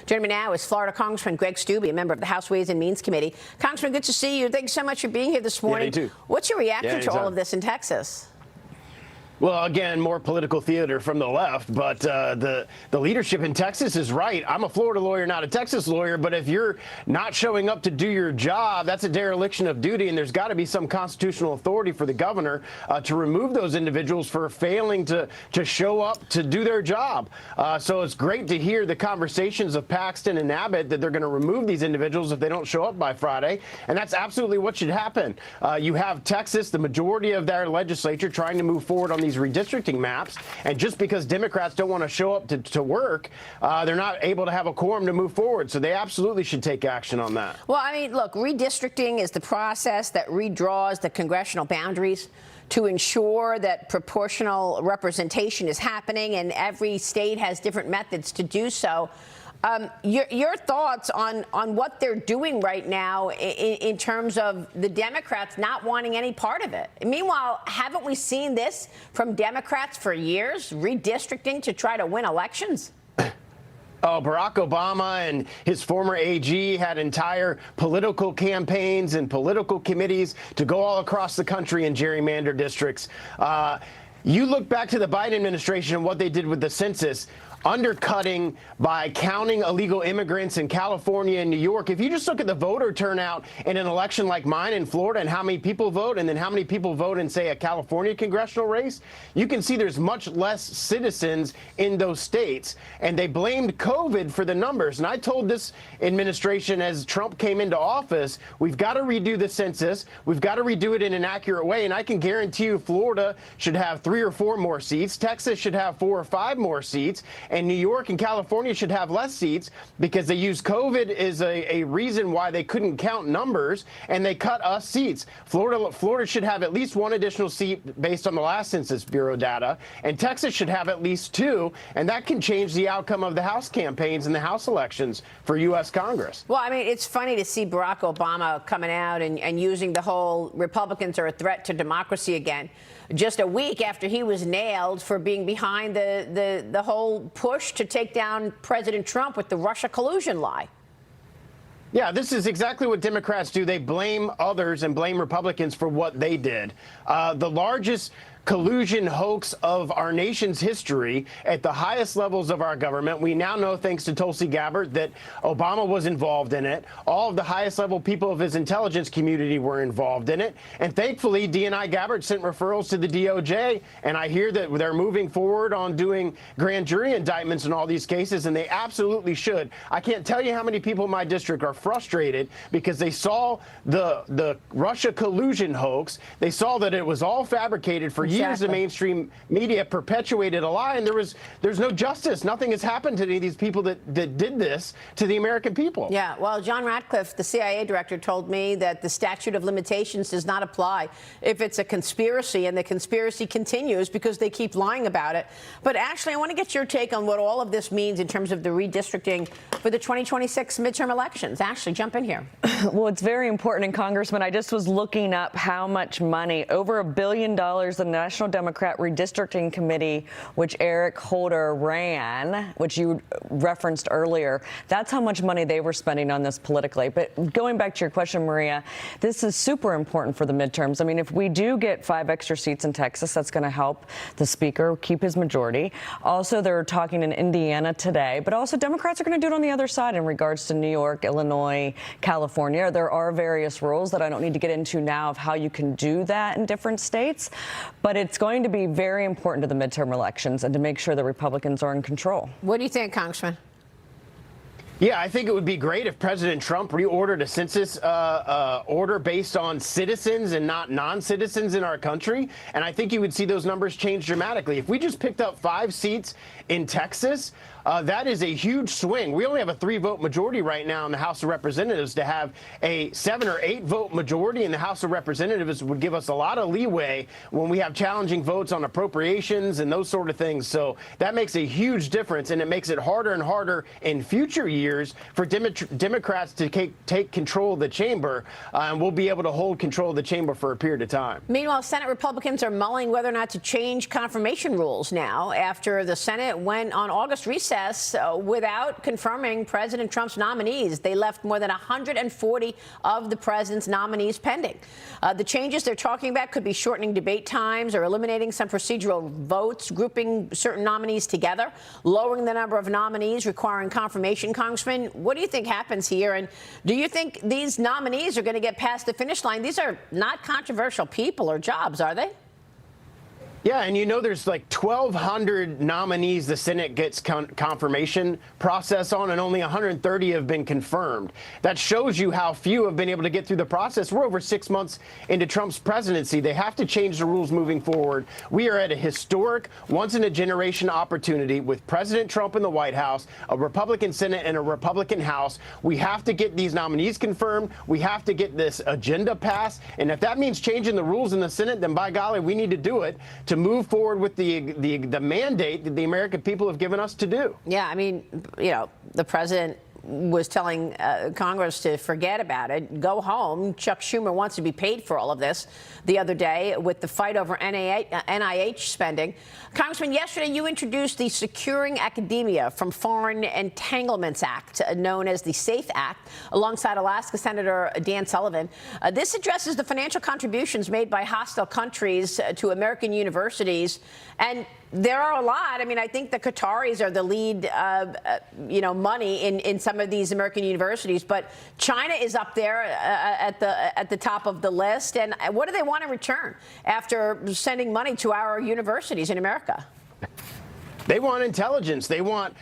Joining me now is Florida Congressman Greg Steube, a member of the House Ways and Means Committee. Congressman, good to see you. Thanks so much for being here this morning. Yeah, you too. What's your reaction to all of this in Texas? Well, again, more political theater from the left, but the leadership in Texas is right. I'm a Florida lawyer, not a Texas lawyer, but if you're not showing up to do your job, that's a dereliction of duty, and there's got to be some constitutional authority for the governor to remove those individuals for failing to show up to do their job. So it's great to hear the conversations of Paxton and Abbott that they're going to remove these individuals if they don't show up by Friday, and that's absolutely what should happen. You have Texas, the majority of their legislature, trying to move forward on these redistricting maps, and just because Democrats don't want to show up to work, they're not able to have a quorum to move forward, so they absolutely should take action on that. Well, I mean, look, redistricting is the process that redraws the congressional boundaries to ensure that proportional representation is happening, and every state has different methods to do so. Your thoughts on what they're doing right now in terms of the Democrats not wanting any part of it? Meanwhile, haven't we seen this from Democrats for years, redistricting to try to win elections? Oh, Barack Obama and his former AG had entire political campaigns and political committees to go all across the country in gerrymander districts. You look back to the Biden administration and what they did with the census, undercutting by counting illegal immigrants in California and New York. If you just look at the voter turnout in an election like mine in Florida and how many people vote, and then how many people vote in, say, a California congressional race, you can see there's much less citizens in those states. And they blamed COVID for the numbers. And I told this administration as Trump came into office, we've got to redo the census. We've got to redo it in an accurate way. And I can guarantee you Florida should have 3 or 4 more seats. Texas should have 4 or 5 more seats. And New York and California should have less seats because they used COVID as a reason why they couldn't count numbers, and they cut us seats. Florida should have at least 1 additional seat based on the last Census Bureau data, and Texas should have at least 2, and that can change the outcome of the House campaigns and the House elections for U.S. Congress. Well, I mean, it's funny to see Barack Obama coming out and using the whole Republicans are a threat to democracy again, just a week after he was nailed for being behind the whole push to take down President Trump with the Russia collusion lie. Yeah, this is exactly what Democrats do. They blame others and blame Republicans for what they did. The largest collusion hoax of our nation's history at the highest levels of our government. We now know, thanks to Tulsi Gabbard, that Obama was involved in it. All of the highest level people of his intelligence community were involved in it. And thankfully, DNI Gabbard sent referrals to the DOJ. And I hear that they're moving forward on doing grand jury indictments in all these cases, and they absolutely should. I can't tell you how many people in my district are frustrated because they saw the Russia collusion hoax. They saw that it was all fabricated for years. The mainstream media perpetuated a lie, and there's no justice. Nothing has happened to any of these people that did this to the American people. Yeah, well, John Ratcliffe, the CIA director, told me that the statute of limitations does not apply if it's a conspiracy, and the conspiracy continues because they keep lying about it. But Ashley, I want to get your take on what all of this means in terms of the redistricting for the 2026 midterm elections. Ashley, jump in here. Well, it's very important. And Congressman, I just was looking up how much money, over $1 billion, the National Democrat Redistricting Committee, which Eric Holder ran, which you referenced earlier, that's how much money they were spending on this politically. But going back to your question, Maria, this is super important for the midterms. I mean, if we do get 5 extra seats in Texas, that's going to help the speaker keep his majority. Also, they're talking in Indiana today, but also Democrats are going to do it on the other side in regards to New York, Illinois, California. There are various rules that I don't need to get into now of how you can do that in different states, but it's going to be very important to the midterm elections and to make sure the Republicans are in control. What do you think, Congressman? Yeah, I think it would be great if President Trump reordered a census order based on citizens and not non-citizens in our country. And I think you would see those numbers change dramatically. If we just picked up 5 seats in Texas, that is a huge swing. We only have a 3-vote majority right now in the House of Representatives. To have a 7 or 8 vote majority in the House of Representatives would give us a lot of leeway when we have challenging votes on appropriations and those sort of things. So that makes a huge difference, and it makes it harder and harder in future years years for Democrats to take control of the chamber, and we'll be able to hold control of the chamber for a period of time. Meanwhile, Senate Republicans are mulling whether or not to change confirmation rules now after the Senate went on August recess without confirming President Trump's nominees. They left more than 140 of the president's nominees pending. The changes they're talking about could be shortening debate times or eliminating some procedural votes, grouping certain nominees together, lowering the number of nominees requiring confirmation. Congressman, what do you think happens here? And do you think these nominees are going to get past the finish line? These are not controversial people or jobs, are they? Yeah, and you know there's like 1,200 nominees the Senate gets confirmation process on, and only 130 have been confirmed. That shows you how few have been able to get through the process. We're over 6 months into Trump's presidency. They have to change the rules moving forward. We are at a historic, once-in-a-generation opportunity with President Trump in the White House, a Republican Senate, and a Republican House. We have to get these nominees confirmed. We have to get this agenda passed. And if that means changing the rules in the Senate, then by golly, we need to do it to move forward with the mandate that the American people have given us to do. Yeah, I mean, you know, the president was telling Congress to forget about it, go home. Chuck Schumer wants to be paid for all of this the other day with the fight over NIH spending. Congressman, yesterday you introduced the Securing Academia from Foreign Entanglements Act, known as the SAFE Act, alongside Alaska Senator Dan Sullivan. This addresses the financial contributions made by hostile countries to American universities. And there are a lot. I mean, I think the Qataris are the lead, money in some of these American universities. But China is up there at the top of the list. And what do they want in return after sending money to our universities in America? They want intelligence. They want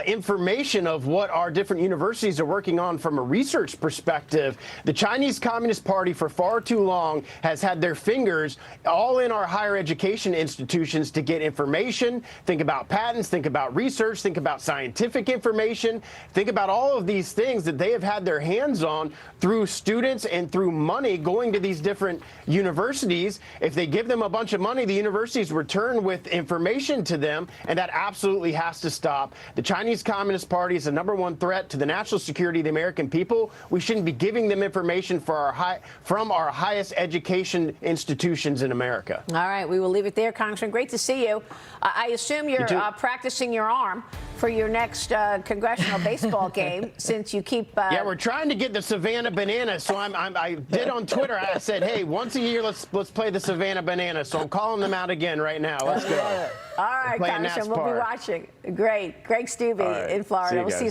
information of what our different universities are working on from a research perspective. The Chinese Communist Party for far too long has had their fingers all in our higher education institutions to get information, think about patents, think about research, think about scientific information, think about all of these things that they have had their hands on through students and through money going to these different universities. If they give them a bunch of money, the universities return with information to them, and that absolutely has to stop. The Chinese Communist Party is the #1 threat to the national security of the American people. We shouldn't be giving them information from our highest education institutions in America. All right, we will leave it there, Congressman. Great to see you. I assume you're practicing your arm for your next congressional baseball game, since you keep. Yeah, we're trying to get the Savannah Banana. So I did on Twitter. I said, hey, once a year, let's play the Savannah Banana. So I'm calling them out again right now. Let's go. All right, Congressman, we'll be watching. Great. Greg Stubbe in Florida. We'll see you